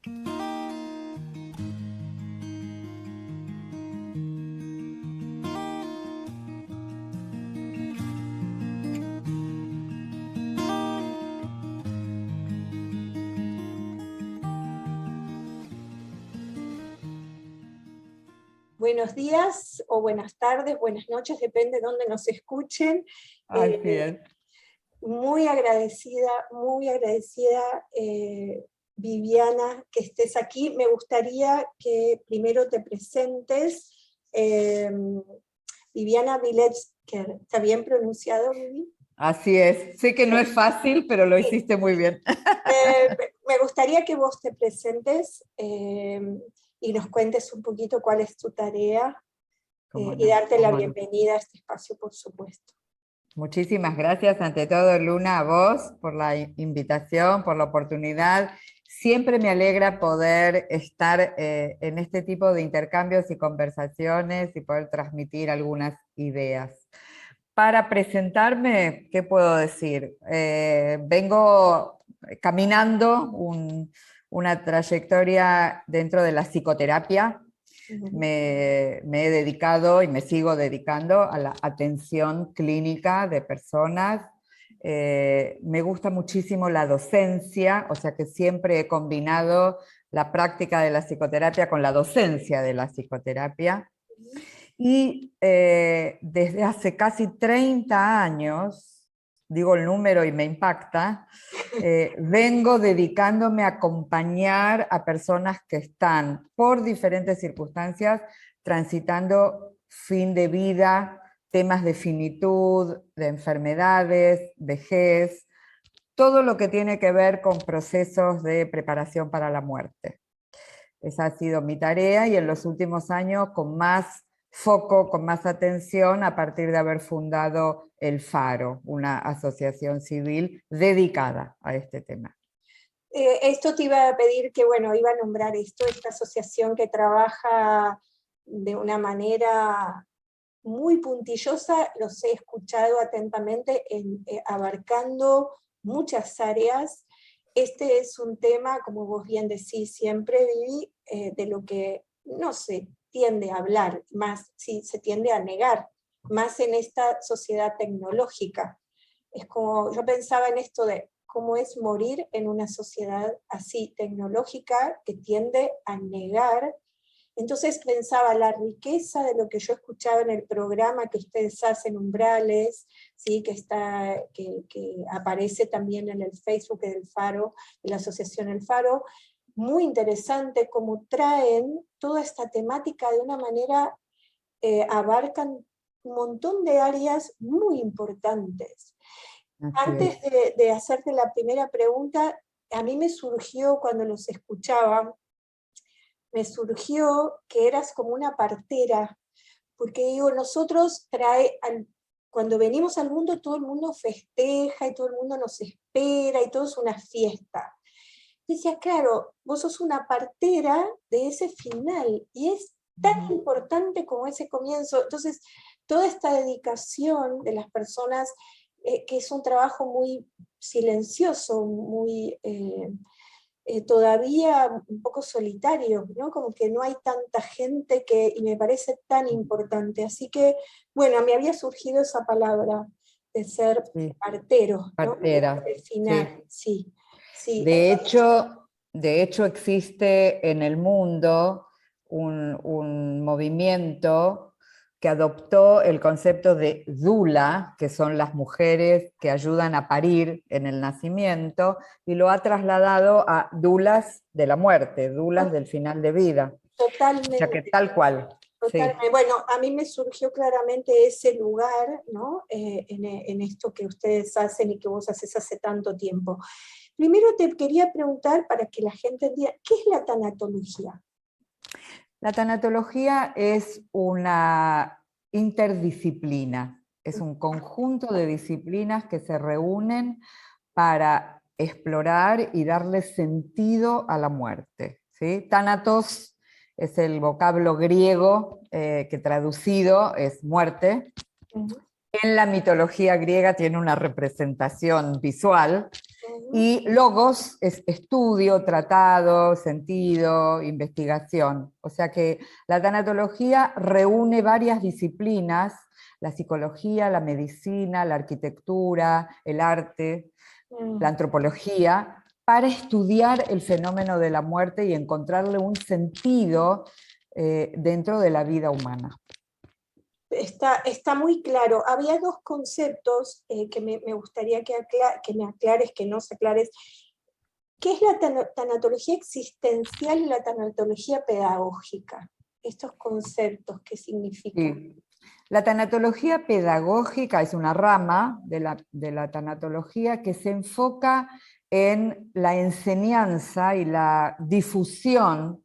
Buenos días o buenas tardes, buenas noches, depende de dónde nos escuchen. Así es. Muy agradecida, Viviana, que estés aquí. Me gustaría que primero te presentes. Viviana Viletzker, ¿está bien pronunciado, Vivi? Así es. Sé que no es fácil, pero lo hiciste muy bien. Me gustaría que vos te presentes y nos cuentes un poquito cuál es tu tarea y darte la bienvenida a este espacio, por supuesto. Muchísimas gracias, ante todo, Luna, a vos por la invitación, por la oportunidad. Siempre me alegra poder estar en este tipo de intercambios y conversaciones y poder transmitir algunas ideas. Para presentarme, ¿qué puedo decir? Vengo caminando una trayectoria dentro de la psicoterapia. Me he dedicado y me sigo dedicando a la atención clínica de personas. Me gusta muchísimo la docencia, o sea que siempre he combinado la práctica de la psicoterapia con la docencia de la psicoterapia. Y desde hace casi 30 años, digo el número y me impacta, vengo dedicándome a acompañar a personas que están por diferentes circunstancias transitando fin de vida, temas de finitud, de enfermedades, vejez, todo lo que tiene que ver con procesos de preparación para la muerte. Esa ha sido mi tarea y en los últimos años con más foco, con más atención, a partir de haber fundado El Faro, una asociación civil dedicada a este tema. Esto te iba a pedir que, bueno, iba a nombrar esta asociación que trabaja de una manera muy puntillosa, los he escuchado atentamente, abarcando muchas áreas. Este es un tema, como vos bien decís siempre, Vivi, de lo que no se tiende a hablar, más sí se tiende a negar, más en esta sociedad tecnológica. Es como, yo pensaba en esto de cómo es morir en una sociedad así tecnológica que tiende a negar. Entonces pensaba la riqueza de lo que yo escuchaba en el programa que ustedes hacen, Umbrales, ¿sí? que aparece también en el Facebook del Faro, de la Asociación El Faro, muy interesante cómo traen toda esta temática de una manera, abarcan un montón de áreas muy importantes. Antes de hacerte la primera pregunta, a mí me surgió cuando los escuchaba, me surgió que eras como una partera, porque digo, nosotros cuando venimos al mundo todo el mundo festeja y todo el mundo nos espera y todo es una fiesta. Y decía, claro, vos sos una partera de ese final y es tan importante como ese comienzo. Entonces, toda esta dedicación de las personas, que es un trabajo muy silencioso, muy... todavía un poco solitario, ¿no? Como que no hay tanta gente y me parece tan importante. Así que, bueno, me había surgido esa palabra de ser partero, ¿no? Partera. Al final, sí. De hecho, existe en el mundo un movimiento que adoptó el concepto de dula, que son las mujeres que ayudan a parir en el nacimiento, y lo ha trasladado a dulas de la muerte, dulas del final de vida. Totalmente. O sea que tal cual. Totalmente. Sí. Bueno, a mí me surgió claramente ese lugar, ¿no? En esto que ustedes hacen y que vos haces hace tanto tiempo. Primero te quería preguntar, para que la gente entienda, ¿qué es la tanatología? La tanatología es una interdisciplina, es un conjunto de disciplinas que se reúnen para explorar y darle sentido a la muerte, ¿sí? Thanatos es el vocablo griego que traducido es muerte. En la mitología griega tiene una representación visual, Y logos es estudio, tratado, sentido, investigación. O sea que la tanatología reúne varias disciplinas, la psicología, la medicina, la arquitectura, el arte, la antropología, para estudiar el fenómeno de la muerte y encontrarle un sentido dentro de la vida humana. Está muy claro. Había dos conceptos que me gustaría que me aclares, que nos aclares. ¿Qué es la tanatología existencial y la tanatología pedagógica? Estos conceptos, ¿qué significan? Sí. La tanatología pedagógica es una rama de la tanatología que se enfoca en la enseñanza y la difusión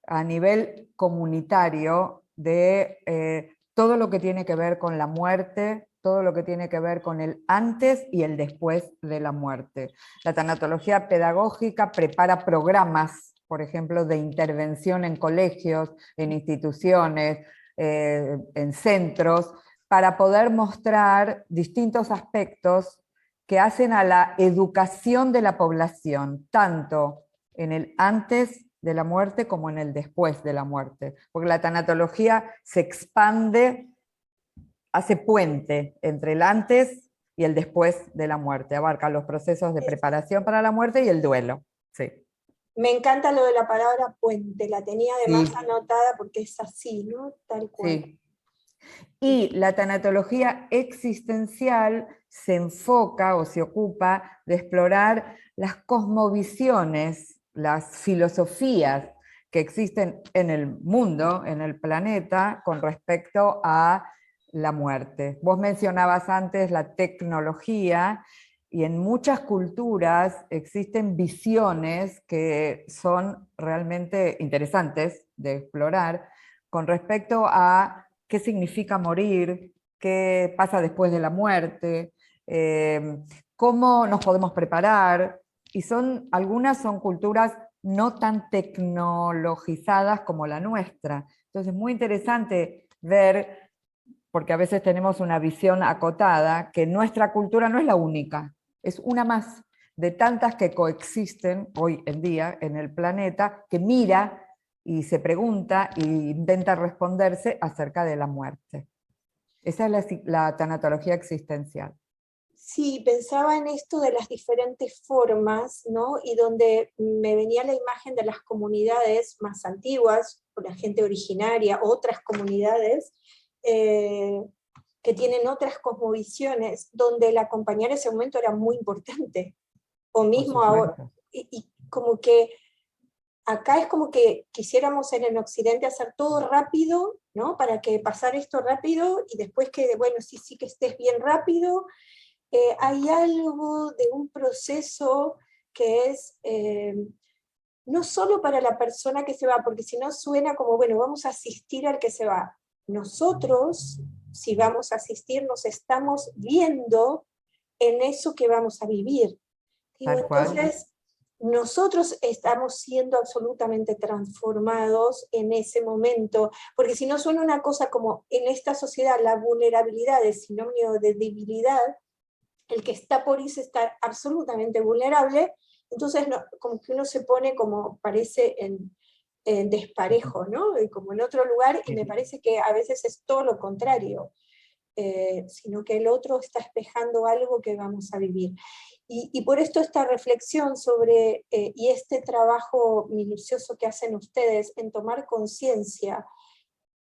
a nivel comunitario de todo lo que tiene que ver con la muerte, todo lo que tiene que ver con el antes y el después de la muerte. La tanatología pedagógica prepara programas, por ejemplo, de intervención en colegios, en instituciones, en centros, para poder mostrar distintos aspectos que hacen a la educación de la población, tanto en el antes de la muerte como en el después de la muerte, porque la tanatología se expande, hace puente entre el antes y el después de la muerte, abarca los procesos de preparación para la muerte y el duelo. Sí. Me encanta lo de la palabra puente, la tenía además Sí. anotada porque es así, ¿no? Tal cual. Sí. Y la tanatología existencial se enfoca o se ocupa de explorar las cosmovisiones, las filosofías que existen en el mundo, en el planeta, con respecto a la muerte. Vos mencionabas antes la tecnología, y en muchas culturas existen visiones que son realmente interesantes de explorar con respecto a qué significa morir, qué pasa después de la muerte, cómo nos podemos preparar, y algunas son culturas no tan tecnologizadas como la nuestra. Entonces es muy interesante ver, porque a veces tenemos una visión acotada, que nuestra cultura no es la única, es una más de tantas que coexisten hoy en día en el planeta, que mira y se pregunta e intenta responderse acerca de la muerte. Esa es la tanatología existencial. Sí, pensaba en esto de las diferentes formas, ¿no? Y donde me venía la imagen de las comunidades más antiguas, o la gente originaria, otras comunidades, que tienen otras cosmovisiones, donde el acompañar ese momento era muy importante, o mismo ahora. Y como que acá es como que quisiéramos en Occidente hacer todo rápido, ¿no? Para que pasar esto rápido, y después que, bueno, sí que estés bien rápido. Hay algo de un proceso que es no solo para la persona que se va, porque si no suena como, bueno, vamos a asistir al que se va. Nosotros, si vamos a asistir, nos estamos viendo en eso que vamos a vivir. Digo, entonces, nosotros estamos siendo absolutamente transformados en ese momento, porque si no suena una cosa como en esta sociedad la vulnerabilidad es sinónimo de debilidad, el que está por irse está absolutamente vulnerable, entonces no, como que uno se pone como parece en desparejo, ¿no? Como en otro lugar, y me parece que a veces es todo lo contrario, sino que el otro está espejando algo que vamos a vivir. Y por esto esta reflexión sobre, y este trabajo minucioso que hacen ustedes en tomar conciencia,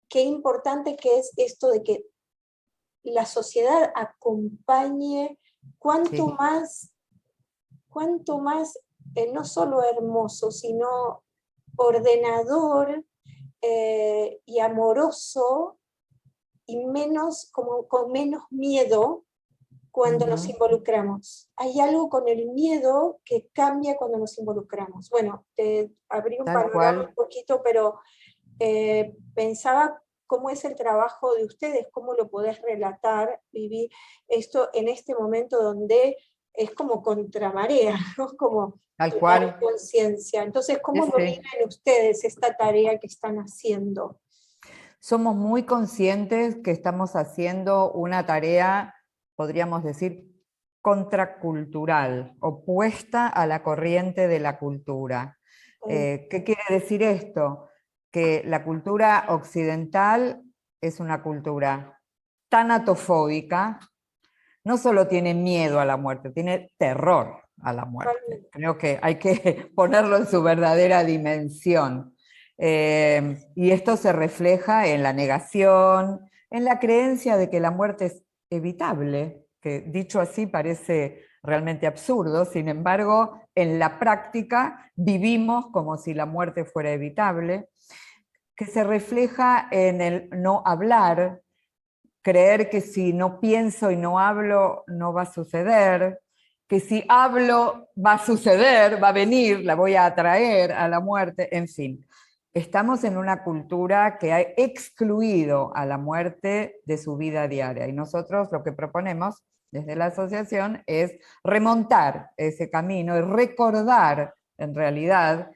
qué importante que es esto de que la sociedad acompañe cuanto más no solo hermoso, sino ordenador y amoroso, y menos, como con menos miedo cuando nos involucramos. Hay algo con el miedo que cambia cuando nos involucramos. Bueno, te abrí un panorama un poquito, pero pensaba cómo es el trabajo de ustedes, cómo lo podés relatar, vivir esto en este momento donde es como contramarea, ¿no? Como tomar conciencia. Entonces, ¿cómo lo viven ustedes esta tarea que están haciendo? Somos muy conscientes que estamos haciendo una tarea, podríamos decir, contracultural, opuesta a la corriente de la cultura. ¿Qué quiere decir esto? Que la cultura occidental es una cultura tanatofóbica, no solo tiene miedo a la muerte, tiene terror a la muerte. Creo que hay que ponerlo en su verdadera dimensión. Y esto se refleja en la negación, en la creencia de que la muerte es evitable, que dicho así parece realmente absurdo, sin embargo, en la práctica vivimos como si la muerte fuera evitable, que se refleja en el no hablar, creer que si no pienso y no hablo no va a suceder, que si hablo va a suceder, va a venir, la voy a atraer a la muerte, en fin. Estamos en una cultura que ha excluido a la muerte de su vida diaria y nosotros lo que proponemos desde la asociación es remontar ese camino y recordar en realidad,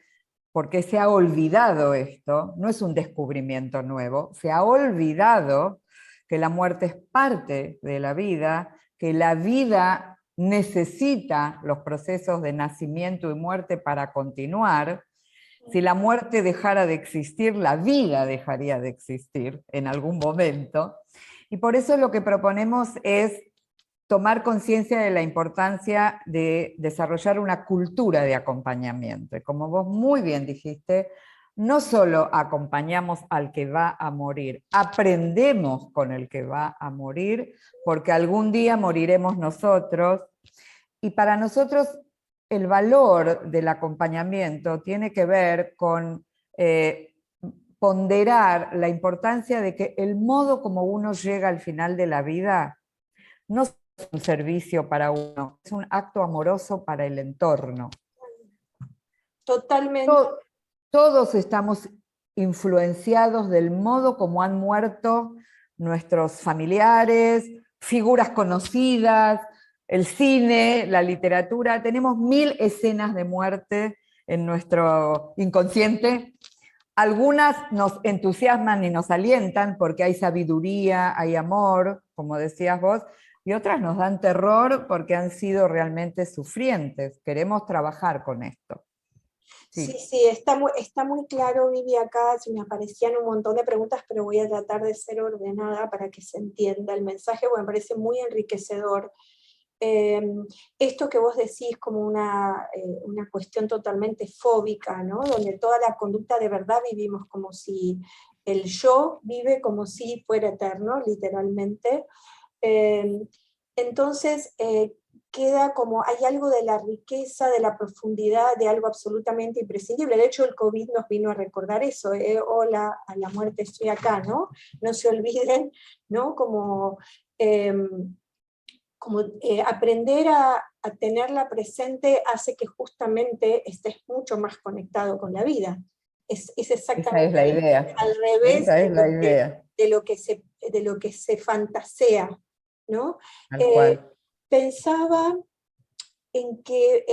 porque se ha olvidado esto, no es un descubrimiento nuevo, se ha olvidado que la muerte es parte de la vida, que la vida necesita los procesos de nacimiento y muerte para continuar. Si la muerte dejara de existir, la vida dejaría de existir en algún momento. Y por eso lo que proponemos es tomar conciencia de la importancia de desarrollar una cultura de acompañamiento. Y como vos muy bien dijiste, no solo acompañamos al que va a morir, aprendemos con el que va a morir, porque algún día moriremos nosotros. Y para nosotros el valor del acompañamiento tiene que ver con ponderar la importancia de que el modo como uno llega al final de la vida no es un servicio para uno, es un acto amoroso para el entorno. Totalmente. Todos estamos influenciados del modo como han muerto nuestros familiares, figuras conocidas, el cine, la literatura. Tenemos 1000 escenas de muerte en nuestro inconsciente. Algunas nos entusiasman y nos alientan porque hay sabiduría, hay amor, como decías vos, y otras nos dan terror porque han sido realmente sufrientes. Queremos trabajar con esto. Sí, sí, está muy claro, Vivi, acá se me aparecían un montón de preguntas, pero voy a tratar de ser ordenada para que se entienda el mensaje, porque me parece muy enriquecedor. Esto que vos decís como una cuestión totalmente fóbica, ¿no? Donde toda la conducta de verdad vivimos como si el yo vive como si fuera eterno, literalmente. Entonces, queda como, hay algo de la riqueza, de la profundidad, de algo absolutamente imprescindible. De hecho, el COVID nos vino a recordar eso, hola, a la muerte estoy acá, ¿no? No se olviden, ¿no? Como aprender a tenerla presente hace que justamente estés mucho más conectado con la vida. Es exactamente esa es la idea. al revés Esa es la idea. de lo que se fantasea, ¿no? Tal cual. Pensaba en que,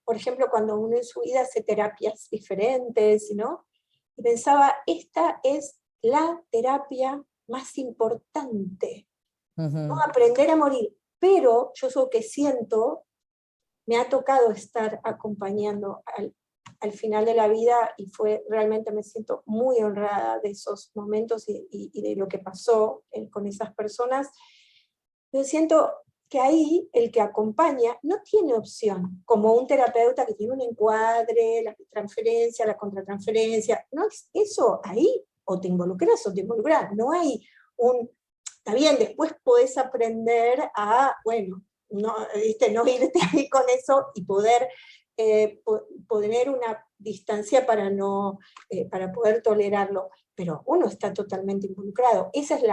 por ejemplo, cuando uno en su vida hace terapias diferentes, ¿no? Y pensaba, esta es la terapia más importante, ¿no? Aprender a morir. Pero yo lo que siento, me ha tocado estar acompañando al final de la vida y realmente me siento muy honrada de esos momentos y de lo que pasó con esas personas. Yo siento que ahí el que acompaña no tiene opción, como un terapeuta que tiene un encuadre, la transferencia, la contratransferencia, no es eso ahí, o te involucras, no hay está bien, después podés aprender a, bueno, no irte ahí con eso y poder poner una distancia para poder tolerarlo, pero uno está totalmente involucrado. Esa es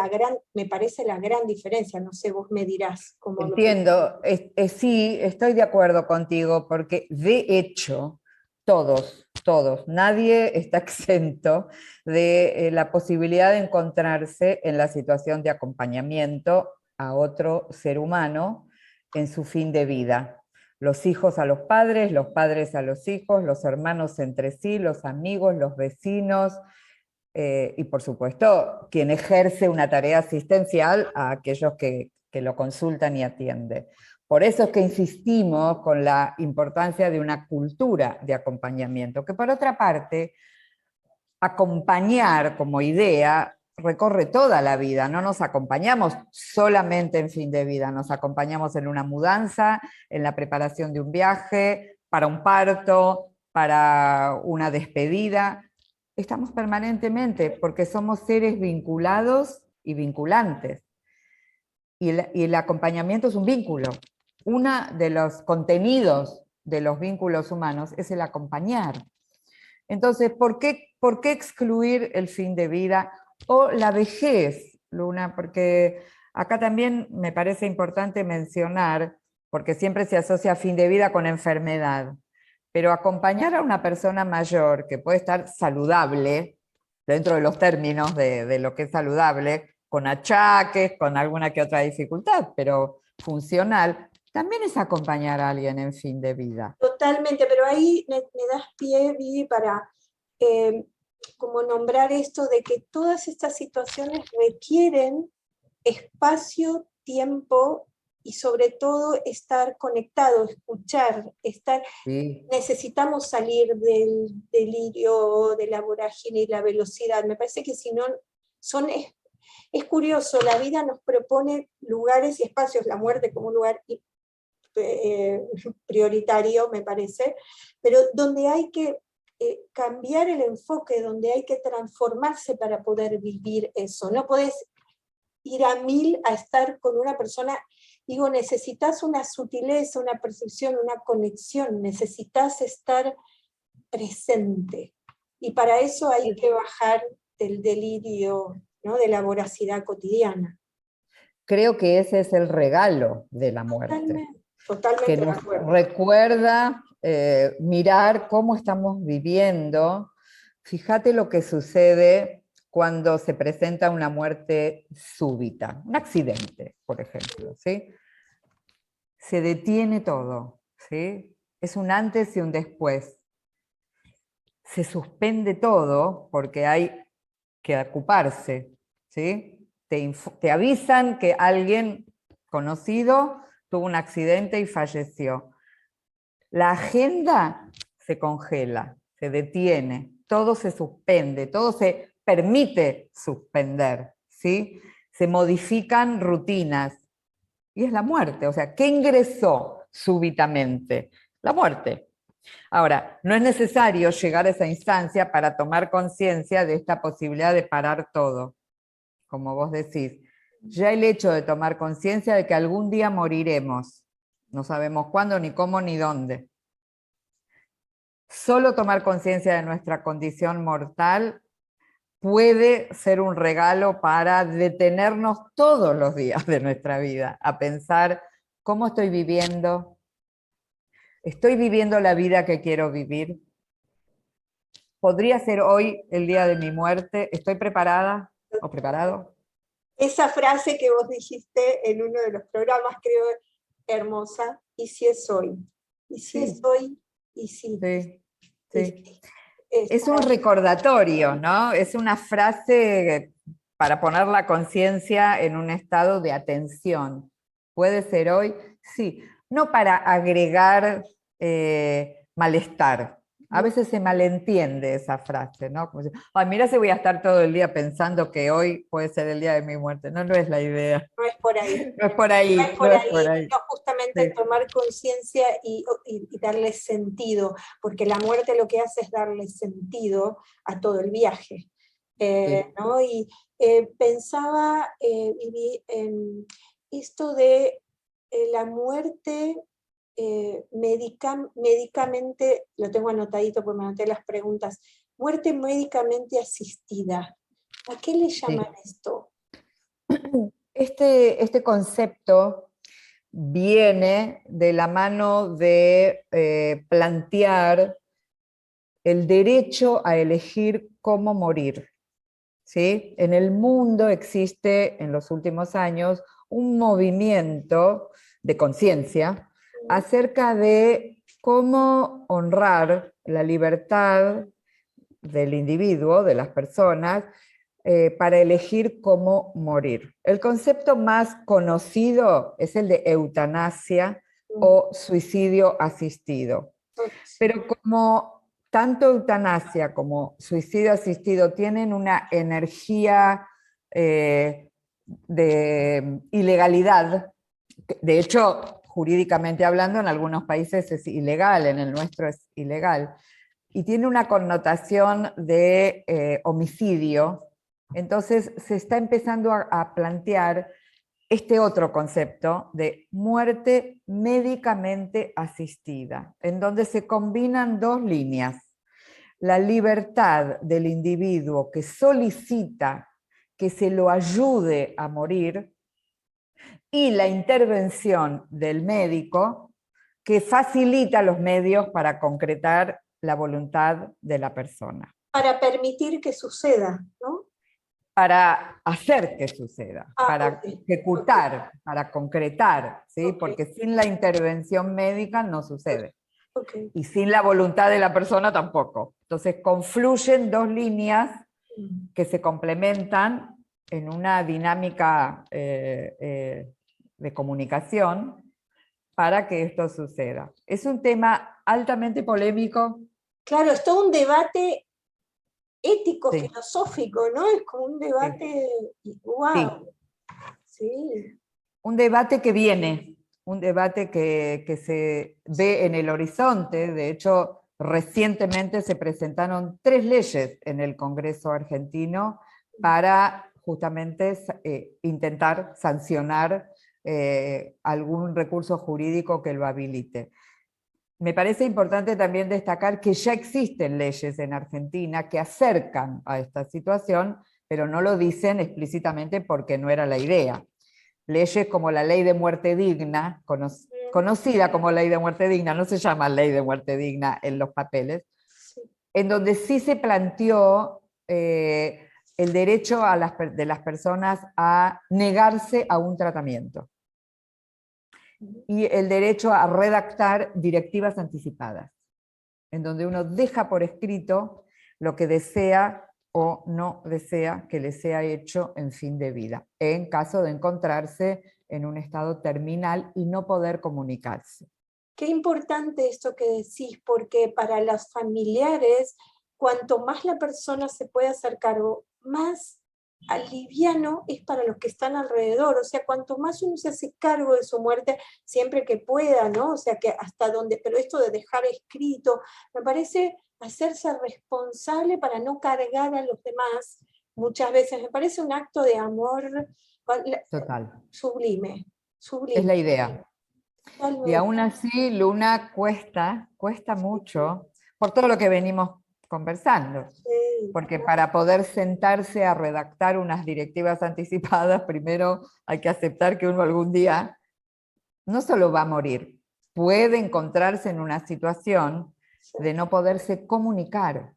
me parece la gran diferencia, no sé, vos me dirás cómo Entiendo, sí, estoy de acuerdo contigo, porque de hecho, todos, nadie está exento de la posibilidad de encontrarse en la situación de acompañamiento a otro ser humano en su fin de vida. Los hijos a los padres a los hijos, los hermanos entre sí, los amigos, los vecinos, y por supuesto, quien ejerce una tarea asistencial a aquellos que lo consultan y atiende. Por eso es que insistimos con la importancia de una cultura de acompañamiento, que por otra parte, acompañar como idea recorre toda la vida, no nos acompañamos solamente en fin de vida, nos acompañamos en una mudanza, en la preparación de un viaje, para un parto, para una despedida. Estamos permanentemente porque somos seres vinculados y vinculantes. Y el acompañamiento es un vínculo. Uno de los contenidos de los vínculos humanos es el acompañar. Entonces, ¿por qué excluir el fin de vida o la vejez, Luna? Porque acá también me parece importante mencionar, porque siempre se asocia fin de vida con enfermedad, pero acompañar a una persona mayor que puede estar saludable, dentro de los términos de lo que es saludable, con achaques, con alguna que otra dificultad, pero funcional, también es acompañar a alguien en fin de vida. Totalmente, pero ahí me das pie, Vivi, para como nombrar esto de que todas estas situaciones requieren espacio, tiempo y sobre todo estar conectado, escuchar, Sí. necesitamos salir del delirio, de la vorágine y la velocidad. Me parece que si no, es curioso, la vida nos propone lugares y espacios, la muerte como un lugar prioritario, me parece, pero donde hay que cambiar el enfoque, donde hay que transformarse para poder vivir eso. No podés ir a 1000 a estar con una persona, digo, necesitas una sutileza, una percepción, una conexión, necesitas estar presente. Y para eso hay que bajar del delirio, ¿no? De la voracidad cotidiana. Creo que ese es el regalo de la muerte. Totalmente, totalmente Que nos recuerda mirar cómo estamos viviendo. Fíjate lo que sucede cuando se presenta una muerte súbita, un accidente, por ejemplo, ¿sí? Se detiene todo, ¿sí? Es un antes y un después. Se suspende todo porque hay que ocuparse, ¿sí? Te avisan que alguien conocido tuvo un accidente y falleció. La agenda se congela, se detiene, todo se suspende, todo se permite suspender, ¿sí? Se modifican rutinas. Y es la muerte, o sea, ¿qué ingresó súbitamente? La muerte. Ahora, no es necesario llegar a esa instancia para tomar conciencia de esta posibilidad de parar todo, como vos decís. Ya el hecho de tomar conciencia de que algún día moriremos, no sabemos cuándo, ni cómo, ni dónde. Solo tomar conciencia de nuestra condición mortal puede ser un regalo para detenernos todos los días de nuestra vida, a pensar cómo estoy viviendo la vida que quiero vivir. ¿Podría ser hoy el día de mi muerte? ¿Estoy preparada o preparado? Esa frase que vos dijiste en uno de los programas, creo, hermosa, ¿y si es hoy? ¿Y si Sí. es hoy? ¿Y si? Sí, sí. Sí. Es un recordatorio, ¿no? Es una frase para poner la conciencia en un estado de atención. ¿Puede ser hoy? Sí. No para agregar malestar. A veces se malentiende esa frase, ¿no? Como si, ay, mira si voy a estar todo el día pensando que hoy puede ser el día de mi muerte. No, no es la idea. No es por ahí. No es por ahí. No es por ahí, ahí. no justamente Sí. tomar conciencia y darle sentido, porque la muerte lo que hace es darle sentido a todo el viaje. Sí. ¿No? Y pensaba en esto de la muerte médicamente, lo tengo anotadito porque me anoté las preguntas, muerte médicamente asistida. ¿A qué le llaman esto? Este concepto viene de la mano de plantear el derecho a elegir cómo morir. ¿Sí? En el mundo existe en los últimos años un movimiento de conciencia acerca de cómo honrar la libertad del individuo, de las personas, para elegir cómo morir. El concepto más conocido es el de eutanasia, o suicidio asistido. Pero como tanto eutanasia como suicidio asistido tienen una energía de ilegalidad, de hecho, jurídicamente hablando, en algunos países es ilegal, en el nuestro es ilegal, y tiene una connotación de homicidio, entonces se está empezando a plantear este otro concepto de muerte médicamente asistida, en donde se combinan dos líneas: la libertad del individuo que solicita que se lo ayude a morir y la intervención del médico que facilita los medios para concretar la voluntad de la persona. Para permitir que suceda, ¿no? Para hacer que suceda, para okay. ejecutar, para concretar, ¿sí? Porque sin la intervención médica no sucede. Y sin la voluntad de la persona tampoco. Entonces confluyen dos líneas que se complementan en una dinámica de comunicación para que esto suceda. Es un tema altamente polémico. Claro, es todo un debate ético, sí, filosófico, ¿no? Es como un debate, sí. ¡Wow! Sí. Un debate que viene, un debate que se ve en el horizonte. De hecho, recientemente se presentaron 3 leyes en el Congreso argentino para justamente intentar sancionar algún recurso jurídico que lo habilite. Me parece importante también destacar que ya existen leyes en Argentina que acercan a esta situación, pero no lo dicen explícitamente porque no era la idea. Leyes como la ley de muerte digna, conocida como ley de muerte digna, no se llama ley de muerte digna en los papeles, en donde sí se planteó el derecho de las personas a negarse a un tratamiento y el derecho a redactar directivas anticipadas, en donde uno deja por escrito lo que desea o no desea que le sea hecho en fin de vida, en caso de encontrarse en un estado terminal y no poder comunicarse. Qué importante esto que decís, porque para los familiares, cuanto más la persona se puede hacer cargo, más aliviano es para los que están alrededor. O sea, cuanto más uno se hace cargo de su muerte, siempre que pueda, ¿no? O sea, que hasta donde, pero esto de dejar escrito, me parece hacerse responsable para no cargar a los demás. Muchas veces me parece un acto de amor total, sublime, sublime. Es la idea. Y aún así, Luna, cuesta mucho, por todo lo que venimos conversando. Porque para poder sentarse a redactar unas directivas anticipadas, primero hay que aceptar que uno algún día no solo va a morir, puede encontrarse en una situación de no poderse comunicar.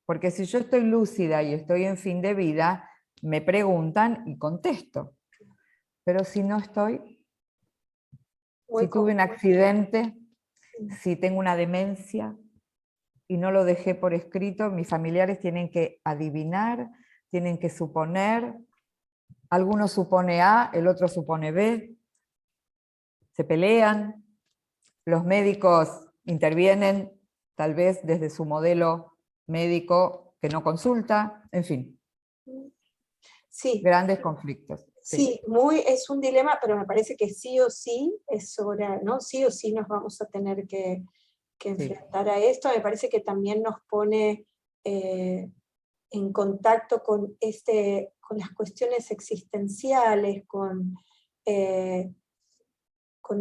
Porque si yo estoy lúcida y estoy en fin de vida, me preguntan y contesto. Pero si no estoy, si tuve un accidente, si tengo una demencia y no lo dejé por escrito, mis familiares tienen que adivinar, tienen que suponer. Alguno supone A, el otro supone B. Se pelean, los médicos intervienen, tal vez desde su modelo médico que no consulta, en fin. Sí. Grandes conflictos. Sí, es un dilema, pero me parece que sí o sí es hora, ¿no? Sí o sí nos vamos a tener que enfrentar a esto. Me parece que también nos pone en contacto con las cuestiones existenciales, con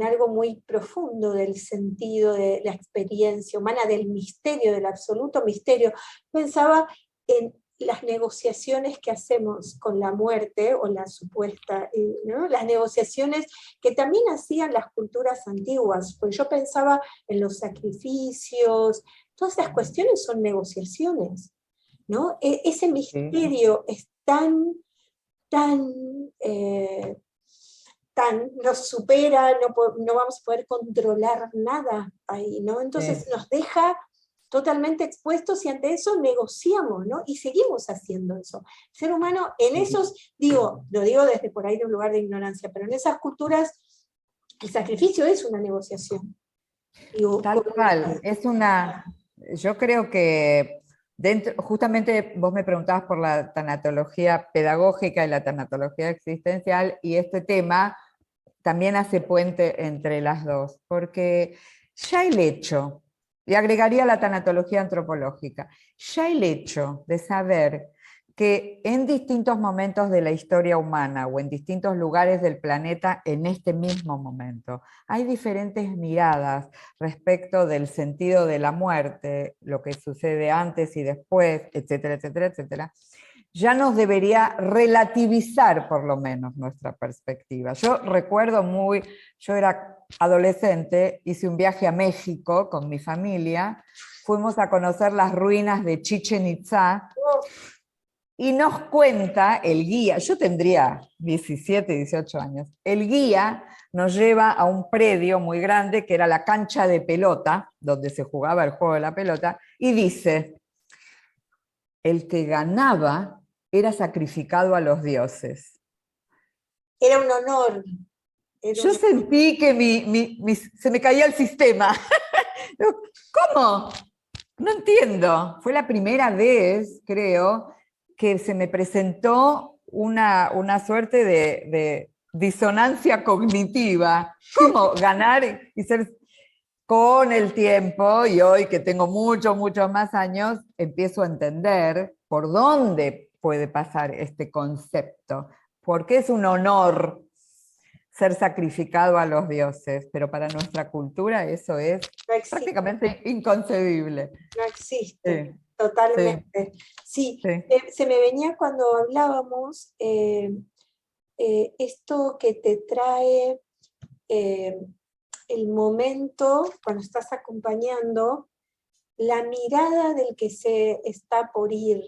algo muy profundo del sentido de la experiencia humana, del misterio, del absoluto misterio. Pensaba en las negociaciones que hacemos con la muerte, o la supuesta, ¿no? Las negociaciones que también hacían las culturas antiguas, porque yo pensaba en los sacrificios, todas esas cuestiones son negociaciones, ¿no? Ese misterio es tan nos supera, no vamos a poder controlar nada ahí, ¿no? Entonces nos deja totalmente expuestos y ante eso negociamos, ¿no? Y seguimos haciendo eso. El ser humano en esos, lo digo desde por ahí de un lugar de ignorancia, pero en esas culturas El sacrificio es una negociación. Digo, Tal cual, yo creo que justamente vos me preguntabas por la tanatología pedagógica y la tanatología existencial, y este tema también hace puente entre las dos, porque ya el hecho, y agregaría la tanatología antropológica, ya el hecho de saber que en distintos momentos de la historia humana o en distintos lugares del planeta en este mismo momento hay diferentes miradas respecto del sentido de la muerte, lo que sucede antes y después, etcétera, etcétera, etcétera, ya nos debería relativizar por lo menos nuestra perspectiva. Yo recuerdo yo era adolescente, hice un viaje a México con mi familia, fuimos a conocer las ruinas de Chichén Itzá, y nos cuenta el guía, yo tendría 17, 18 años, el guía nos lleva a un predio muy grande que era la cancha de pelota, donde se jugaba el juego de la pelota, y dice, el que ganaba era sacrificado a los dioses. era un honor. Yo sentí que se me caía el sistema. ¿Cómo? No entiendo. Fue la primera vez, creo, que se me presentó una suerte de disonancia cognitiva. ¿Cómo ganar y ser? Con el tiempo, y hoy que tengo muchos más años, empiezo a entender por dónde puede pasar este concepto. Porque es un honor ser sacrificado a los dioses, pero para nuestra cultura eso es prácticamente inconcebible. No existe, sí. Totalmente. Sí, sí. Se me venía cuando hablábamos esto que te trae el momento, cuando estás acompañando, la mirada del que se está por ir,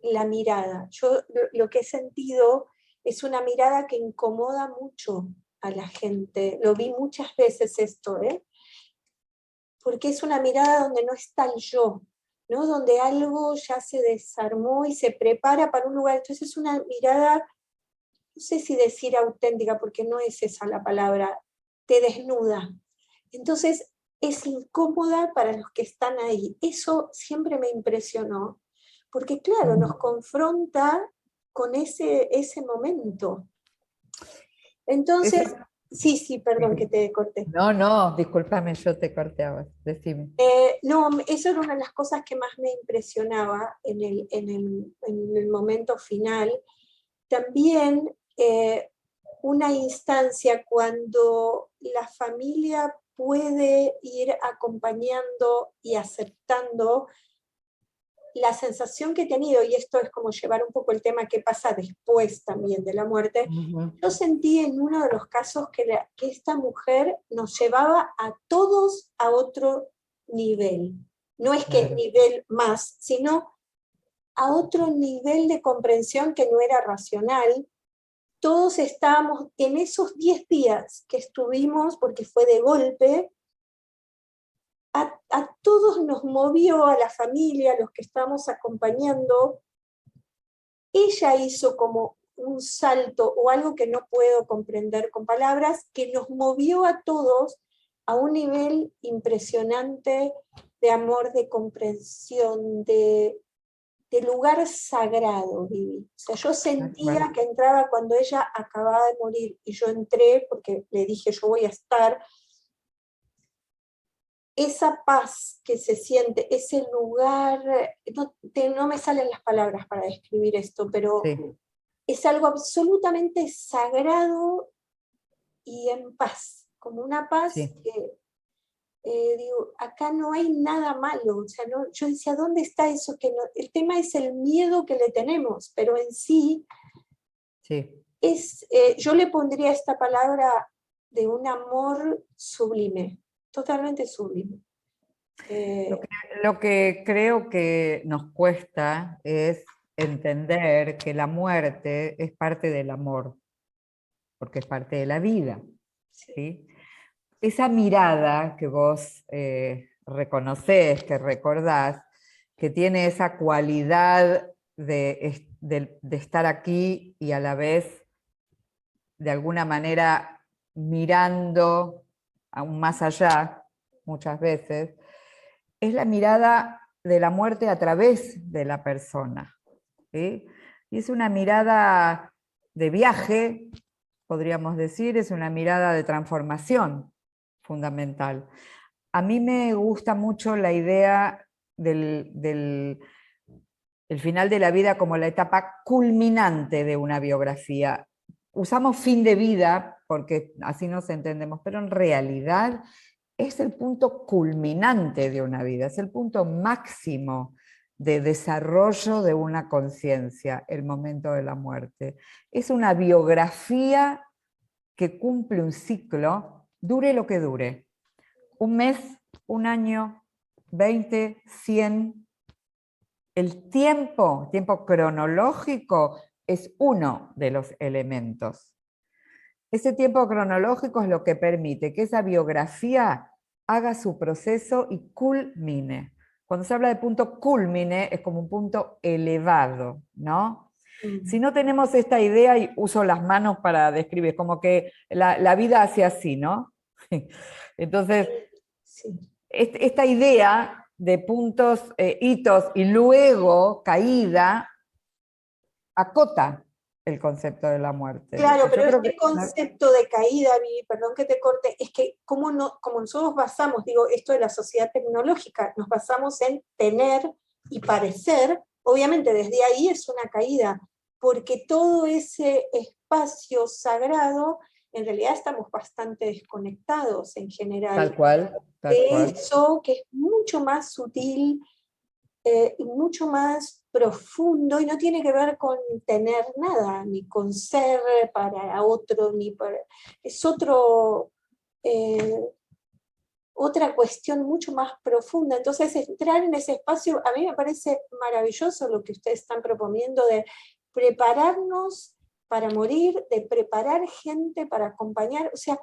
la mirada. Yo lo que he sentido es una mirada que incomoda mucho a la gente. Lo vi muchas veces esto, porque es una mirada donde no está el yo, ¿no? Donde algo ya se desarmó y se prepara para un lugar. Entonces es una mirada, no sé si decir auténtica, porque no es esa la palabra, te desnuda. Entonces es incómoda para los que están ahí. Eso siempre me impresionó, porque claro, nos confronta con ese momento. Entonces, sí, perdón que te corté. No, discúlpame, yo te corté a vos, decime. No, eso era una de las cosas que más me impresionaba en el momento final. También una instancia cuando la familia puede ir acompañando y aceptando la sensación que he tenido, y esto es como llevar un poco el tema que pasa después también de la muerte. Yo sentí en uno de los casos que esta mujer nos llevaba a todos a otro nivel. No es que nivel más, sino a otro nivel de comprensión que no era racional. Todos estábamos en esos 10 días que estuvimos, porque fue de golpe, a todos nos movió, a la familia, a los que estamos acompañando. Ella hizo como un salto o algo que no puedo comprender con palabras, que nos movió a todos a un nivel impresionante de amor, de comprensión, de lugar sagrado, Vivi. O sea, yo sentía que entraba cuando ella acababa de morir y yo entré porque le dije yo voy a estar. Esa paz que se siente, ese lugar, no me salen las palabras para describir esto, pero es algo absolutamente sagrado y en paz, como una paz que, digo, acá no hay nada malo, o sea, no, yo decía, ¿dónde está eso? Que no, el tema es el miedo que le tenemos, pero en sí, yo le pondría esta palabra de un amor sublime. Totalmente sublime. Lo que creo que nos cuesta es entender que la muerte es parte del amor, porque es parte de la vida. ¿Sí? Esa mirada que vos reconocés, que recordás, que tiene esa cualidad de estar aquí y a la vez, de alguna manera, mirando aún más allá, muchas veces, es la mirada de la muerte a través de la persona, ¿sí? Y es una mirada de viaje, podríamos decir, es una mirada de transformación fundamental. A mí me gusta mucho la idea del el final de la vida como la etapa culminante de una biografía. Usamos fin de vida porque así nos entendemos, pero en realidad es el punto culminante de una vida, es el punto máximo de desarrollo de una conciencia, el momento de la muerte. Es una biografía que cumple un ciclo, dure lo que dure. Un mes, un año, 20, 100. El tiempo cronológico es uno de los elementos. Ese tiempo cronológico es lo que permite que esa biografía haga su proceso y culmine. Cuando se habla de punto culmine es como un punto elevado, ¿no? Si no tenemos esta idea, y uso las manos para describir, como que la vida hace así, ¿no? Entonces, esta idea de puntos, hitos y luego caída, acota el concepto de la muerte. Claro, pero este concepto de caída, Vivi, perdón que te corte, es que como nosotros basamos, digo, esto de la sociedad tecnológica, nos basamos en tener y parecer, obviamente desde ahí es una caída, porque todo ese espacio sagrado, en realidad estamos bastante desconectados en general. Tal cual. Eso que es mucho más sutil, y mucho más profundo, y no tiene que ver con tener nada, ni con ser para otro, es otra cuestión mucho más profunda. Entonces, entrar en ese espacio, a mí me parece maravilloso lo que ustedes están proponiendo de prepararnos para morir, de preparar gente para acompañar. O sea,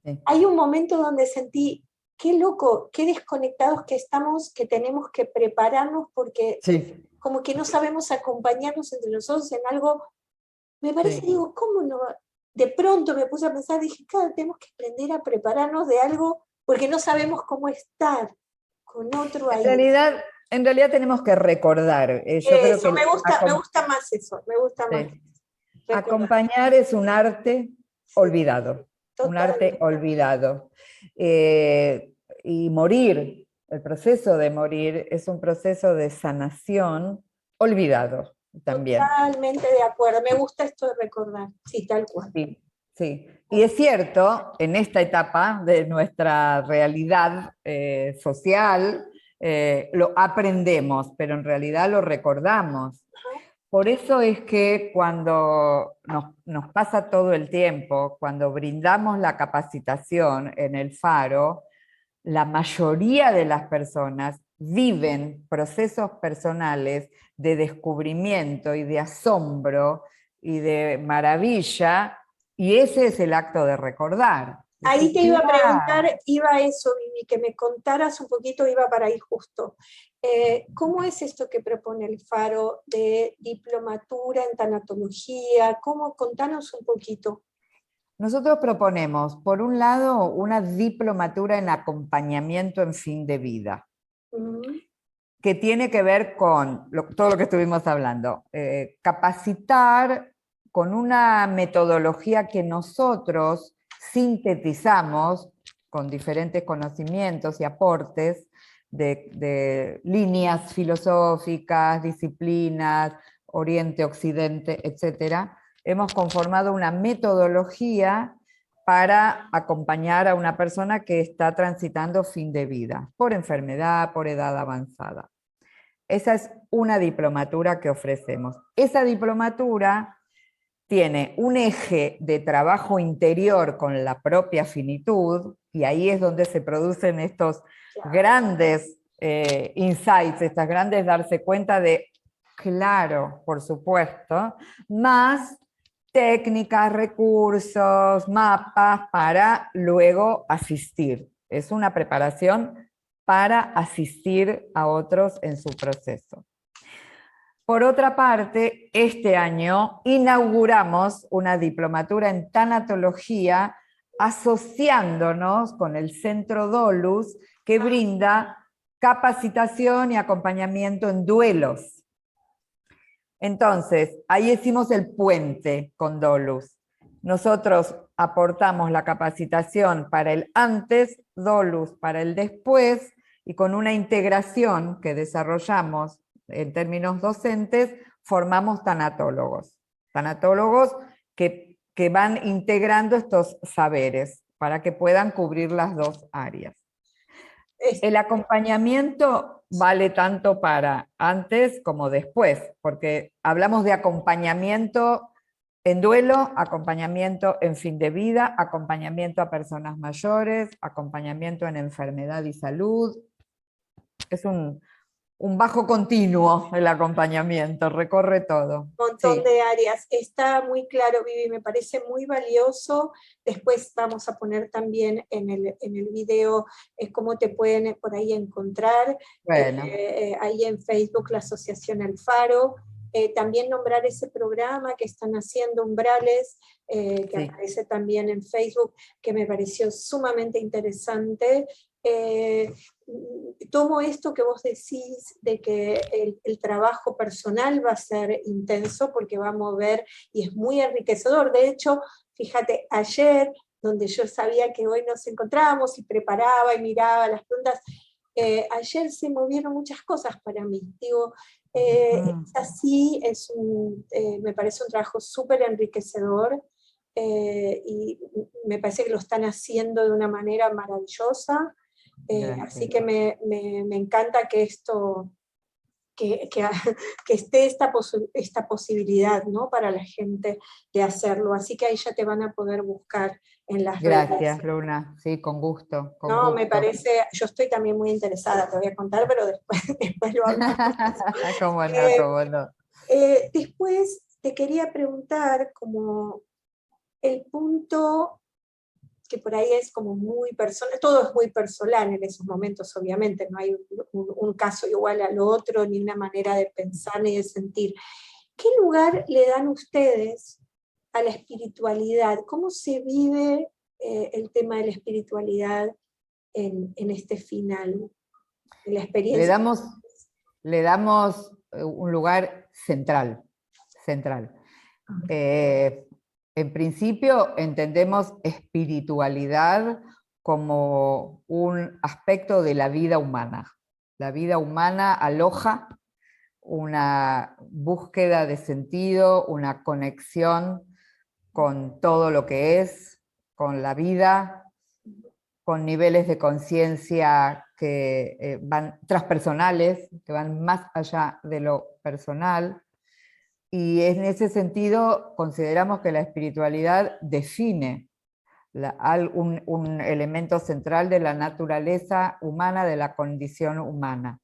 sí. Hay un momento donde sentí, qué loco, qué desconectados que estamos, que tenemos que prepararnos porque sí. Como que no sabemos acompañarnos entre nosotros en algo. Me parece, sí. Digo, ¿cómo no? De pronto me puse a pensar, dije, claro, tenemos que aprender a prepararnos de algo porque no sabemos cómo estar con otro ahí. En realidad tenemos que recordar. Yo creo que me gusta más eso, me gusta más. Sí. Acompañar es un arte olvidado. Total. Un arte olvidado. Y morir, el proceso de morir, es un proceso de sanación olvidado también. Totalmente de acuerdo, me gusta esto de recordar, sí, tal cual. Sí, sí. Y es cierto, en esta etapa de nuestra realidad social, lo aprendemos, pero en realidad lo recordamos. Por eso es que cuando nos pasa todo el tiempo, cuando brindamos la capacitación en el Faro, la mayoría de las personas viven procesos personales de descubrimiento y de asombro y de maravilla, y ese es el acto de recordar. Ahí te iba a preguntar, iba eso, Vivi, que me contaras un poquito, iba para ahí justo. ¿Cómo es esto que propone el Faro de diplomatura en tanatología? Contanos un poquito. Nosotros proponemos, por un lado, una diplomatura en acompañamiento en fin de vida, que tiene que ver con todo lo que estuvimos hablando. Capacitar con una metodología que nosotros sintetizamos con diferentes conocimientos y aportes de líneas filosóficas, disciplinas, Oriente, Occidente, etcétera. Hemos conformado una metodología para acompañar a una persona que está transitando fin de vida, por enfermedad, por edad avanzada. Esa es una diplomatura que ofrecemos. Esa diplomatura tiene un eje de trabajo interior con la propia finitud, y ahí es donde se producen estos grandes insights, estas grandes darse cuenta de, claro, por supuesto, más técnicas, recursos, mapas para luego asistir. Es una preparación para asistir a otros en su proceso. Por otra parte, este año inauguramos una diplomatura en tanatología asociándonos con el Centro Dolus, que brinda capacitación y acompañamiento en duelos. Entonces, ahí hicimos el puente con Dolus. Nosotros aportamos la capacitación para el antes, Dolus para el después, y con una integración que desarrollamos en términos docentes, formamos tanatólogos. Tanatólogos que van integrando estos saberes para que puedan cubrir las dos áreas. El acompañamiento vale tanto para antes como después, porque hablamos de acompañamiento en duelo, acompañamiento en fin de vida, acompañamiento a personas mayores, acompañamiento en enfermedad y salud. Es un bajo continuo el acompañamiento, recorre todo. Montón de áreas. Está muy claro, Vivi, me parece muy valioso. Después vamos a poner también en el video cómo te pueden por ahí encontrar. Bueno. Ahí en Facebook, la Asociación El Faro. También nombrar ese programa que están haciendo Umbrales, que aparece también en Facebook, que me pareció sumamente interesante. Tomo esto que vos decís de que el trabajo personal va a ser intenso porque va a mover y es muy enriquecedor. De hecho, fíjate, ayer, donde yo sabía que hoy nos encontrábamos y preparaba y miraba las preguntas, ayer se movieron muchas cosas para mí. Digo, es así, me parece un trabajo súper enriquecedor. Y me parece que lo están haciendo de una manera maravillosa. Así que me encanta que esto, que esté esta posibilidad, ¿no? Para la gente de hacerlo. Así que ahí ya te van a poder buscar en las redes. Gracias, Luna. Sí, con gusto. Con no, gusto. Me parece, yo estoy también muy interesada, te voy a contar, pero después lo hablamos. Cómo no, cómo no. Después te quería preguntar como el punto que por ahí es como muy personal, todo es muy personal en esos momentos, obviamente, no hay un caso igual al otro, ni una manera de pensar ni de sentir. ¿Qué lugar le dan ustedes a la espiritualidad? ¿Cómo se vive el tema de la espiritualidad en este final, en la experiencia? Le damos un lugar central. En principio entendemos espiritualidad como un aspecto de la vida humana. La vida humana aloja una búsqueda de sentido, una conexión con todo lo que es, con la vida, con niveles de conciencia que van transpersonales, que van más allá de lo personal. Y en ese sentido consideramos que la espiritualidad define un elemento central de la naturaleza humana, de la condición humana.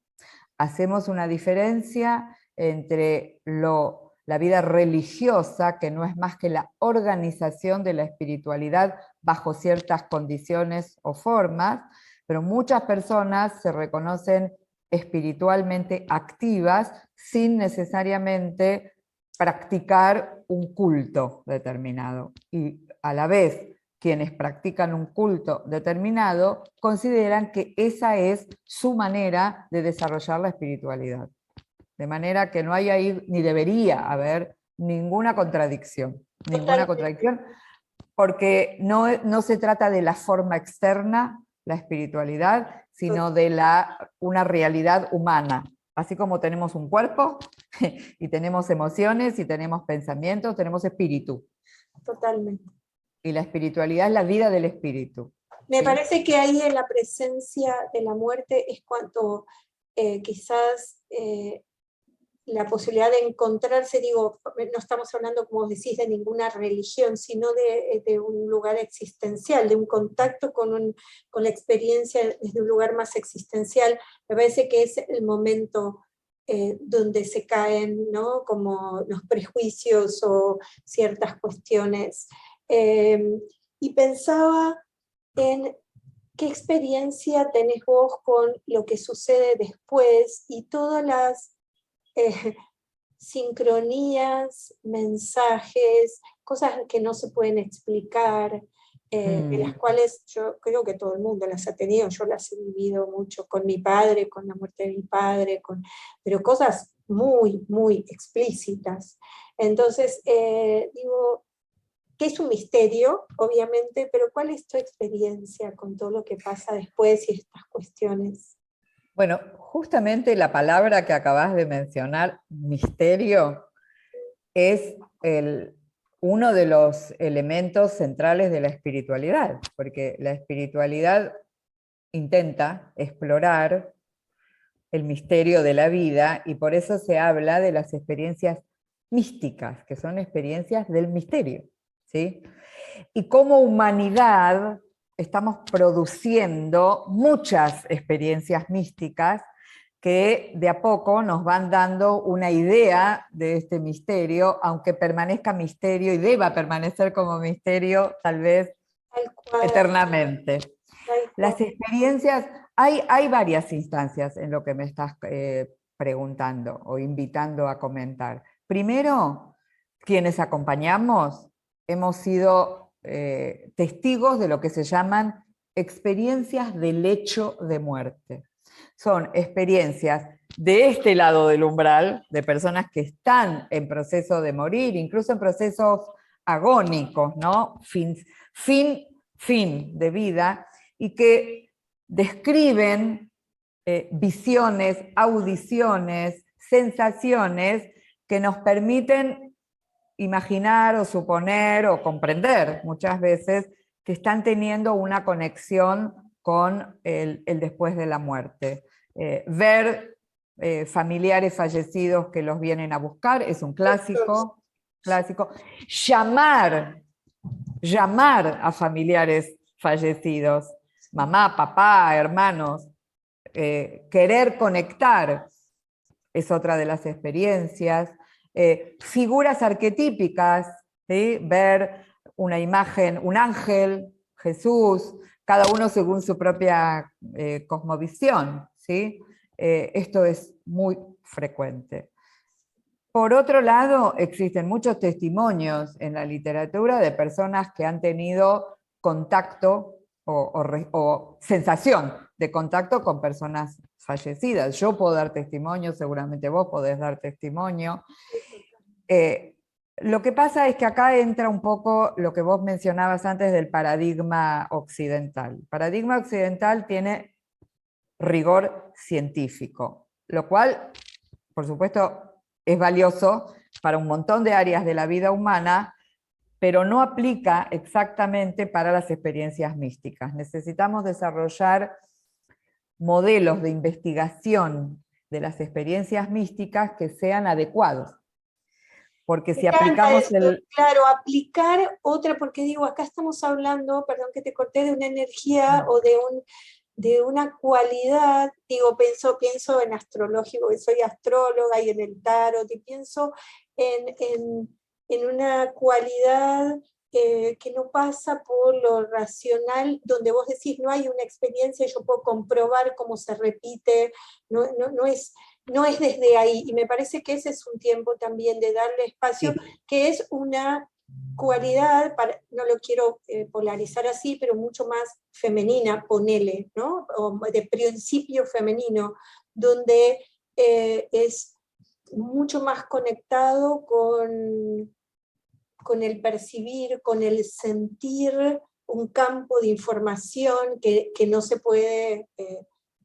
Hacemos una diferencia entre la vida religiosa, que no es más que la organización de la espiritualidad bajo ciertas condiciones o formas, pero muchas personas se reconocen espiritualmente activas sin necesariamente practicar un culto determinado. Y a la vez, quienes practican un culto determinado consideran que esa es su manera de desarrollar la espiritualidad. De manera que no hay ahí, ni debería haber ninguna contradicción. Ninguna contradicción, porque no se trata de la forma externa, la espiritualidad, sino de una realidad humana. Así como tenemos un cuerpo, y tenemos emociones, y tenemos pensamientos, tenemos espíritu. Totalmente. Y la espiritualidad es la vida del espíritu. Me parece que ahí en la presencia de la muerte es cuando quizás la posibilidad de encontrarse, digo, no estamos hablando, como vos decís, de ninguna religión, sino de un lugar existencial, de un contacto con la experiencia desde un lugar más existencial. Me parece que es el momento donde se caen, ¿no? Como los prejuicios o ciertas cuestiones. Y pensaba en qué experiencia tenés vos con lo que sucede después y todas las sincronías, mensajes, cosas que no se pueden explicar, de las cuales yo creo que todo el mundo las ha tenido, yo las he vivido mucho con mi padre, con la muerte de mi padre, pero cosas muy, muy explícitas. Entonces, digo, que es un misterio, obviamente, pero ¿cuál es tu experiencia con todo lo que pasa después y estas cuestiones? Bueno, justamente la palabra que acabas de mencionar, misterio, es uno de los elementos centrales de la espiritualidad, porque la espiritualidad intenta explorar el misterio de la vida y por eso se habla de las experiencias místicas, que son experiencias del misterio, ¿sí? Y como humanidad estamos produciendo muchas experiencias místicas que de a poco nos van dando una idea de este misterio, aunque permanezca misterio y deba permanecer como misterio tal vez Tal cual, eternamente. tal cual. Las experiencias, hay varias instancias en lo que me estás preguntando o invitando a comentar. Primero, quienes acompañamos hemos sido testigos de lo que se llaman experiencias del lecho de muerte. Son experiencias de este lado del umbral, de personas que están en proceso de morir, incluso en procesos agónicos, ¿no? Fin de vida, y que describen visiones, audiciones, sensaciones que nos permiten imaginar o suponer o comprender muchas veces que están teniendo una conexión con el después de la muerte. Ver familiares fallecidos que los vienen a buscar es un clásico. Llamar a familiares fallecidos, mamá, papá, hermanos, querer conectar es otra de las experiencias. Figuras arquetípicas, ¿sí? Ver una imagen, un ángel, Jesús, cada uno según su propia cosmovisión, ¿sí? Esto es muy frecuente. Por otro lado, existen muchos testimonios en la literatura de personas que han tenido contacto o sensación de contacto con personas fallecidas. Yo puedo dar testimonio, seguramente vos podés dar testimonio. Lo que pasa es que acá entra un poco lo que vos mencionabas antes del paradigma occidental. El paradigma occidental tiene rigor científico, lo cual, por supuesto, es valioso para un montón de áreas de la vida humana, pero no aplica exactamente para las experiencias místicas. Necesitamos desarrollar modelos de investigación de las experiencias místicas que sean adecuados. Porque si aplicamos Claro, aplicar otra, porque digo, acá estamos hablando, perdón que te corté, de una energía o de una cualidad, digo, pienso en astrológico, que soy astróloga y en el tarot, y pienso en una cualidad que no pasa por lo racional, donde vos decís, no hay una experiencia, yo puedo comprobar cómo se repite, no es desde ahí, y me parece que ese es un tiempo también de darle espacio, sí, que es una cualidad, no lo quiero polarizar así, pero mucho más femenina, ponele, ¿no? O de principio femenino, donde es mucho más conectado con el percibir, con el sentir un campo de información que no se puede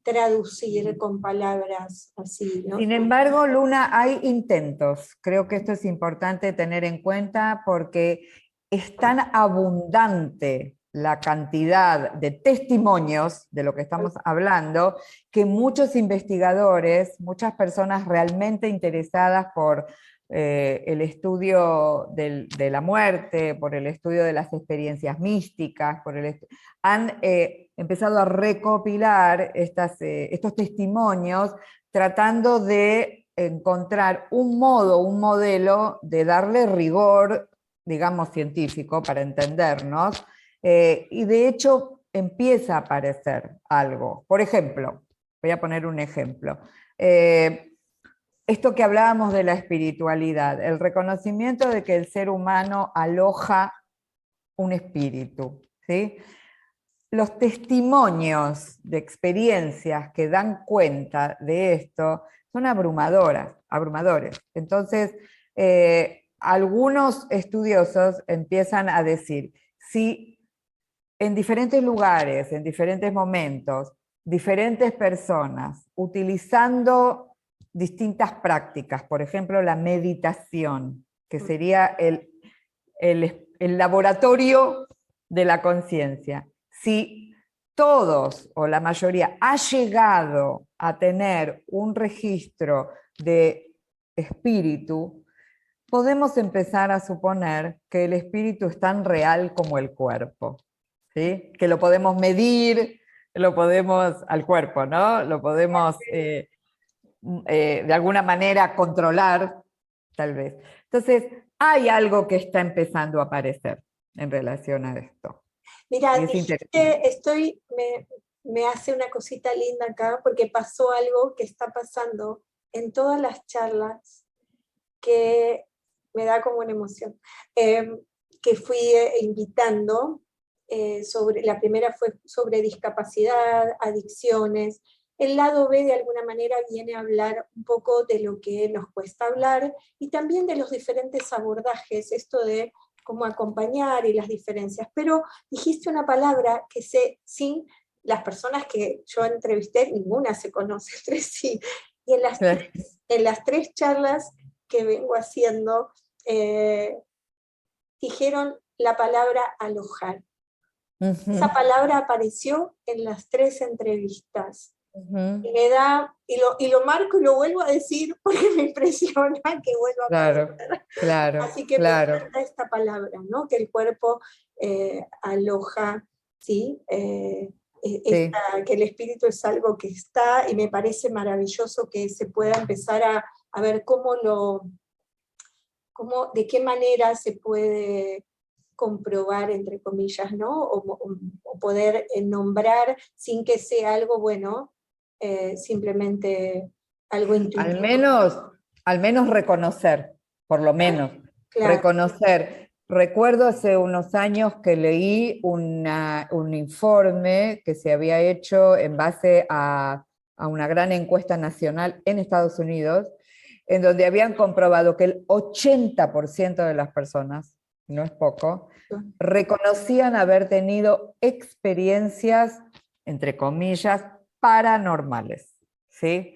traducir con palabras así, ¿no? Sin embargo, Luna, hay intentos. Creo que esto es importante tener en cuenta porque es tan abundante la cantidad de testimonios de lo que estamos hablando, que muchos investigadores, muchas personas realmente interesadas por el estudio de la muerte, por el estudio de las experiencias místicas, han empezado a recopilar estos testimonios, tratando de encontrar un modelo de darle rigor, digamos, científico para entendernos, y de hecho empieza a aparecer algo. Por ejemplo, voy a poner un ejemplo. Esto que hablábamos de la espiritualidad, el reconocimiento de que el ser humano aloja un espíritu, ¿sí? Los testimonios de experiencias que dan cuenta de esto son abrumadores. Entonces, algunos estudiosos empiezan a decir, si en diferentes lugares, en diferentes momentos, diferentes personas, utilizando distintas prácticas, por ejemplo, la meditación, que sería el laboratorio de la conciencia. Si todos o la mayoría ha llegado a tener un registro de espíritu, podemos empezar a suponer que el espíritu es tan real como el cuerpo, ¿sí? Que lo podemos medir, lo podemos al cuerpo, ¿no? Lo podemos de alguna manera controlar, tal vez. Entonces, hay algo que está empezando a aparecer en relación a esto. Mira, Y es interesante. me hace una cosita linda acá, porque pasó algo que está pasando en todas las charlas que me da como una emoción, que fui invitando. La primera fue sobre discapacidad, adicciones. El lado B de alguna manera viene a hablar un poco de lo que nos cuesta hablar y también de los diferentes abordajes, esto de cómo acompañar y las diferencias. Pero dijiste una palabra que sin las personas que yo entrevisté, ninguna se conoce entre sí. Y en las tres charlas que vengo haciendo, dijeron la palabra alojar. Esa palabra apareció en las tres entrevistas. Y me da, y lo marco y lo vuelvo a decir porque me impresiona que vuelva a aparecer. Claro, Así que me encanta esta palabra, ¿no? Que el cuerpo aloja, ¿sí? Sí. Que el espíritu es algo que está, y me parece maravilloso que se pueda empezar a ver de qué manera se puede comprobar, entre comillas, ¿no? O poder nombrar sin que sea algo, bueno, simplemente algo intuitivo. Al menos reconocer, por lo menos, Claro. reconocer. Recuerdo hace unos años que leí un informe que se había hecho en base a una gran encuesta nacional en Estados Unidos, en donde habían comprobado que el 80% de las personas, no es poco, reconocían haber tenido experiencias, entre comillas, paranormales, ¿sí?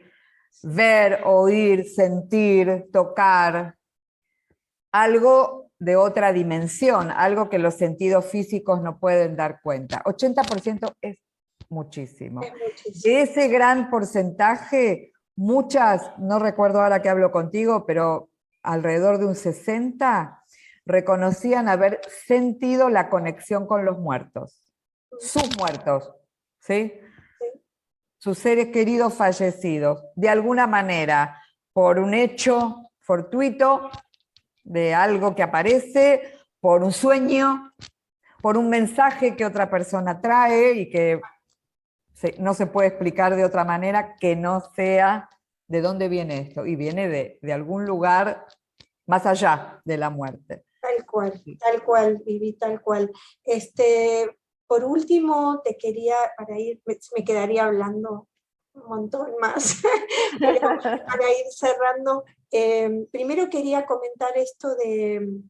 Ver, oír, sentir, tocar, algo de otra dimensión, algo que los sentidos físicos no pueden dar cuenta. 80% es muchísimo. De ese gran porcentaje, muchas, no recuerdo ahora que hablo contigo, pero alrededor de un 60%, reconocían haber sentido la conexión con los muertos, sus muertos, ¿sí? Sus seres queridos fallecidos, de alguna manera, por un hecho fortuito, de algo que aparece, por un sueño, por un mensaje que otra persona trae y que no se puede explicar de otra manera que no sea de dónde viene esto, y viene de algún lugar más allá de la muerte. Tal cual, Vivi, tal cual. Por último, te quería, para ir, me quedaría hablando un montón más, pero para ir cerrando, primero quería comentar esto de,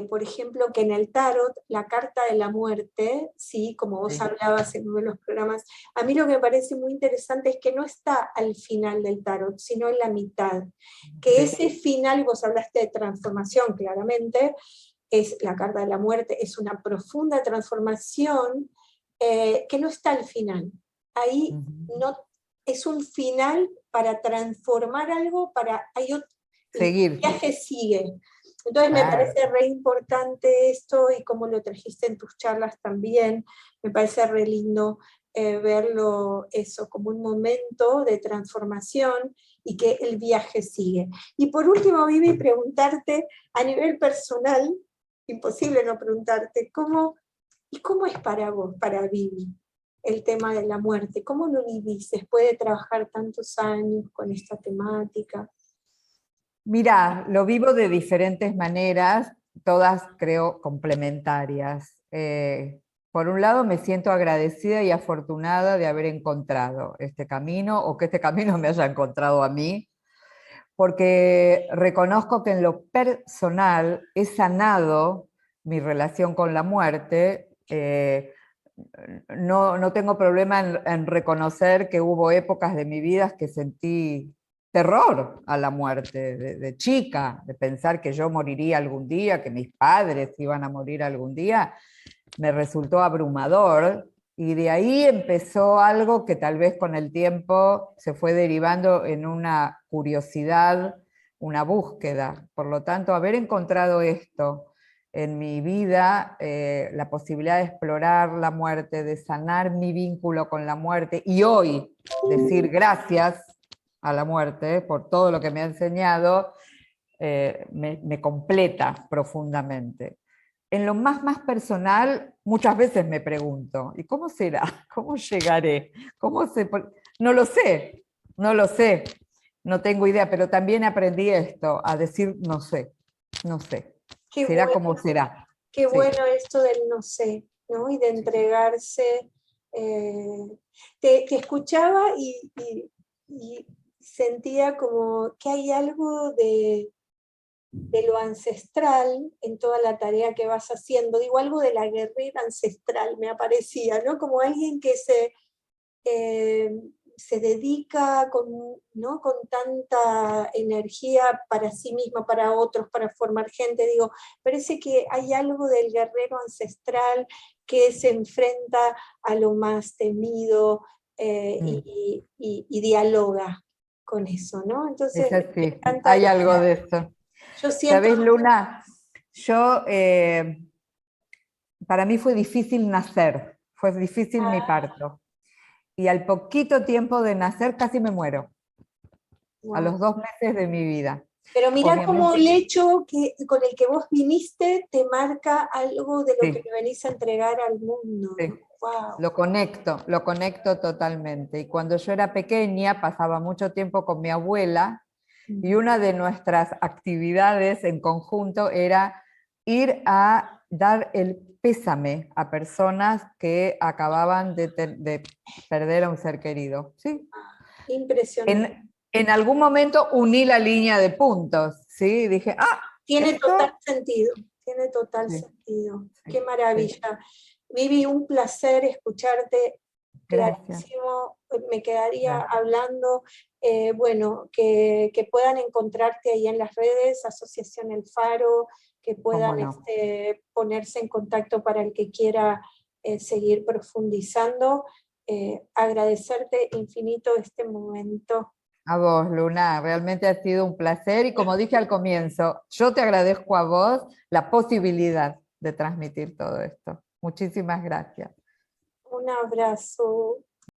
por ejemplo, que en el tarot, la carta de la muerte, ¿sí? Como vos hablabas en uno de los programas, a mí lo que me parece muy interesante es que no está al final del tarot, sino en la mitad. Que ese final, y vos hablaste de transformación claramente, es la carta de la muerte, es una profunda transformación que no está al final. Ahí no, es un final para transformar algo, seguir. El viaje sigue. Entonces me parece re importante esto, y como lo trajiste en tus charlas también, me parece re lindo verlo eso como un momento de transformación y que el viaje sigue. Y por último, Vivi, preguntarte a nivel personal, imposible no preguntarte, ¿cómo es para vos, para Vivi, el tema de la muerte? ¿Cómo lo vivís después de trabajar tantos años con esta temática? Mira, lo vivo de diferentes maneras, todas creo complementarias. por un lado me siento agradecida y afortunada de haber encontrado este camino, o que este camino me haya encontrado a mí, porque reconozco que en lo personal he sanado mi relación con la muerte. No tengo problema en reconocer que hubo épocas de mi vida que sentí terror a la muerte, de chica, de pensar que yo moriría algún día, que mis padres iban a morir algún día, me resultó abrumador, y de ahí empezó algo que tal vez con el tiempo se fue derivando en una curiosidad, una búsqueda. Por lo tanto, haber encontrado esto en mi vida, la posibilidad de explorar la muerte, de sanar mi vínculo con la muerte, y hoy decir gracias a la muerte por todo lo que me ha enseñado, me completa profundamente. En lo más personal, muchas veces me pregunto, ¿y cómo será? ¿Cómo llegaré? No lo sé, no lo sé, no tengo idea, pero también aprendí esto, a decir no sé, no sé. Qué Será bueno, como será. qué Sí. bueno esto del no sé, ¿no? Y de entregarse. Te escuchaba y sentía como que hay algo de lo ancestral en toda la tarea que vas haciendo. Digo, algo de la guerrera ancestral me aparecía, ¿no? Como alguien que se dedica ¿no? con tanta energía para sí misma, para otros, para formar gente. Digo, parece que hay algo del guerrero ancestral que se enfrenta a lo más temido y dialoga con eso, ¿no? Entonces, Es me así, encanta hay lo algo que de eso. yo siento. ¿Sabes, Luna? Yo, para mí fue difícil nacer, fue difícil mi parto. Y al poquito tiempo de nacer casi me muero, a Wow. los 2 meses de mi vida. Pero mirá cómo el Obviamente, hecho con el que vos viniste te marca algo de lo que sí, le venís a entregar al mundo. sí. Wow. Lo conecto totalmente. Y cuando yo era pequeña pasaba mucho tiempo con mi abuela, y una de nuestras actividades en conjunto era ir a dar el pésame a personas que acababan de perder a un ser querido. ¿Sí? Impresionante. En algún momento uní la línea de puntos, ¿sí? Dije, Tiene esto... total sentido, tiene total Sí, sentido. sí, Qué sí. maravilla. Vivi, un placer escucharte Gracias. clarísimo. Me quedaría Gracias. hablando, bueno, que puedan encontrarte ahí en las redes, Asociación El Faro, que ¿Cómo puedan no? ponerse en contacto para el que quiera seguir profundizando. Agradecerte infinito este momento. A vos, Luna, realmente ha sido un placer, y como dije al comienzo, yo te agradezco a vos la posibilidad de transmitir todo esto. Muchísimas gracias. Un abrazo.